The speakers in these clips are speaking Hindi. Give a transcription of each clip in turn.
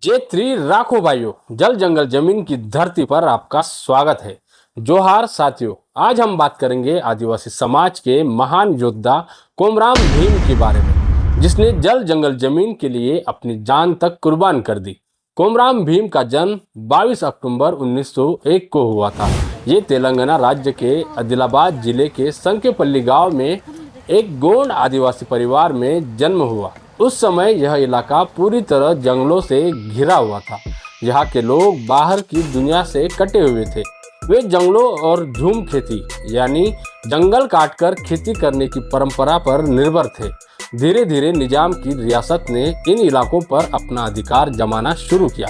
जय श्री राखो भाइयों, जल जंगल जमीन की धरती पर आपका स्वागत है। जोहार साथियों, आज हम बात करेंगे आदिवासी समाज के महान योद्धा कोमराम भीम के बारे में, जिसने जल जंगल जमीन के लिए अपनी जान तक कुर्बान कर दी। कोमराम भीम का जन्म 22 अक्टूबर 1901 को हुआ था। ये तेलंगाना राज्य के आदिलाबाद जिले के संकेपल्ली गांव में एक गोंड आदिवासी परिवार में जन्म हुआ। उस समय यह इलाका पूरी तरह जंगलों से घिरा हुआ था। यहाँ के लोग बाहर की दुनिया से कटे हुए थे। वे जंगलों और झूम खेती यानी जंगल काटकर खेती करने की परंपरा पर निर्भर थे। धीरे धीरे निजाम की रियासत ने इन इलाकों पर अपना अधिकार जमाना शुरू किया।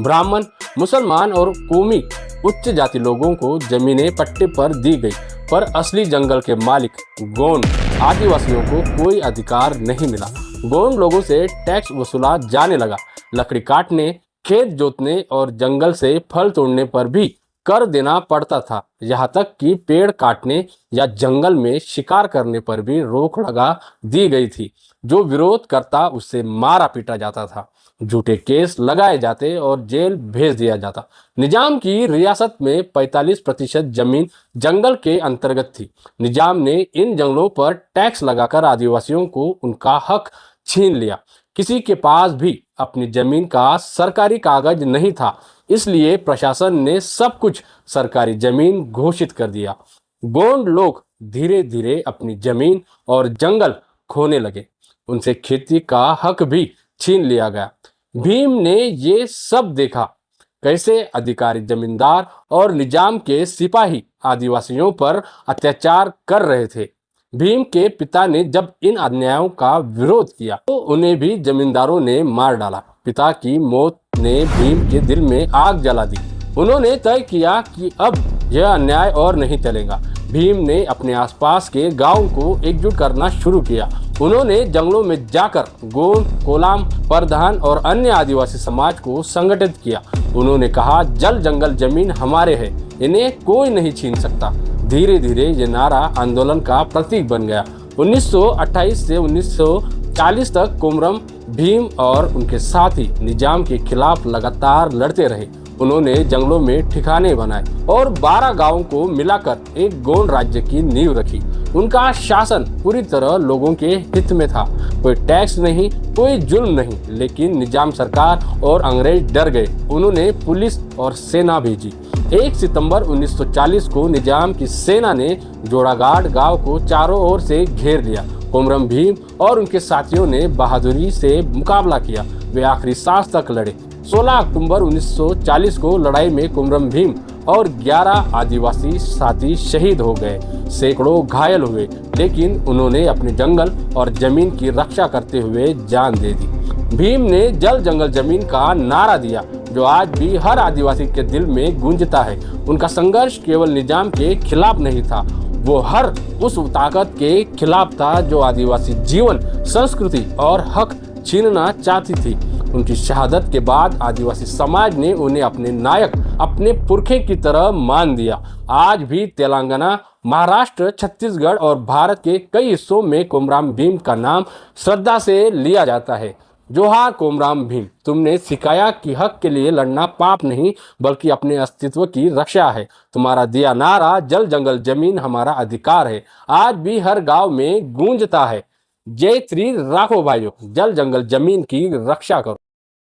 ब्राह्मण, मुसलमान और कौमी उच्च जाति लोगों को जमीनें पट्टे पर दी गई, पर असली जंगल के मालिक गोंड आदिवासियों को कोई अधिकार नहीं मिला। गोंड लोगों से टैक्स वसूला जाने लगा। लकड़ी काटने, खेत जोतने और जंगल से फल तोड़ने पर भी कर देना पड़ता था। यहाँ तक कि पेड़ काटने या जंगल में शिकार करने पर भी रोक लगा दी गई थी। जो विरोध करता उससे मारा पीटा जाता था, झूठे केस लगाए जाते और जेल भेज दिया जाता। निजाम की रियासत में 45% जमीन जंगल के अंतर्गत थी। निजाम ने इन जंगलों पर टैक्स लगाकर आदिवासियों को उनका हक छीन लिया। किसी के पास भी अपनी जमीन का सरकारी कागज नहीं था, इसलिए प्रशासन ने सब कुछ सरकारी जमीन घोषित कर दिया। गोंड लोग धीरे धीरे अपनी जमीन और जंगल खोने लगे। उनसे खेती का हक भी छीन लिया गया। भीम ने ये सब देखा, कैसे अधिकारी जमींदार और निजाम के सिपाही आदिवासियों पर अत्याचार कर रहे थे। भीम के पिता ने जब इन अन्यायों का विरोध किया तो उन्हें भी जमींदारों ने मार डाला। पिता की मौत ने भीम के दिल में आग जला दी। उन्होंने तय किया कि अब यह अन्याय और नहीं चलेगा। भीम ने अपने आसपास के गांव को एकजुट करना शुरू किया। उन्होंने जंगलों में जाकर गोंड, कोलाम, परधान और अन्य आदिवासी समाज को संगठित किया। उन्होंने कहा, जल जंगल जमीन हमारे हैं, इन्हें कोई नहीं छीन सकता। धीरे धीरे ये नारा आंदोलन का प्रतीक बन गया। 1928 से 1940 तक कोमराम भीम और उनके साथी निजाम के खिलाफ लगातार लड़ते रहे। उन्होंने जंगलों में ठिकाने बनाए और 12 गांवों को मिलाकर एक गोंड राज्य की नींव रखी। उनका शासन पूरी तरह लोगों के हित में था। कोई टैक्स नहीं, कोई जुल्म नहीं, लेकिन निजाम सरकार और अंग्रेज डर गए। उन्होंने पुलिस और सेना भेजी। 1 सितंबर 1940 को निजाम की सेना ने जोड़ाघाट गांव को चारों ओर से घेर लिया। कोमराम भीम और उनके साथियों ने बहादुरी से मुकाबला किया। वे आखिरी सांस तक लड़े। 16 अक्टूबर 1940 को लड़ाई में कोमराम भीम और 11 आदिवासी साथी शहीद हो गए। सैकड़ों घायल हुए, लेकिन उन्होंने अपने जंगल और जमीन की रक्षा करते हुए जान दे दी। भीम ने जल जंगल जमीन का नारा दिया, जो आज भी हर आदिवासी के दिल में गूंजता है। उनका संघर्ष केवल निजाम के खिलाफ नहीं था, वो हर उस ताकत के खिलाफ था जो आदिवासी जीवन, संस्कृति और हक छीनना चाहती थी। उनकी शहादत के बाद आदिवासी समाज ने उन्हें अपने नायक, अपने पुरखे की तरह मान दिया। आज भी तेलंगाना, महाराष्ट्र, छत्तीसगढ़ और भारत के कई हिस्सों में कोमराम भीम का नाम श्रद्धा से लिया जाता है। जोहार कोमराम भीम, तुमने सिखाया कि हक के लिए लड़ना पाप नहीं, बल्कि अपने अस्तित्व की रक्षा है। तुम्हारा दिया नारा जल जंगल जमीन हमारा अधिकार है, आज भी हर गांव में गूंजता है। जय श्री राखो भाइयों, जल जंगल जमीन की रक्षा करो।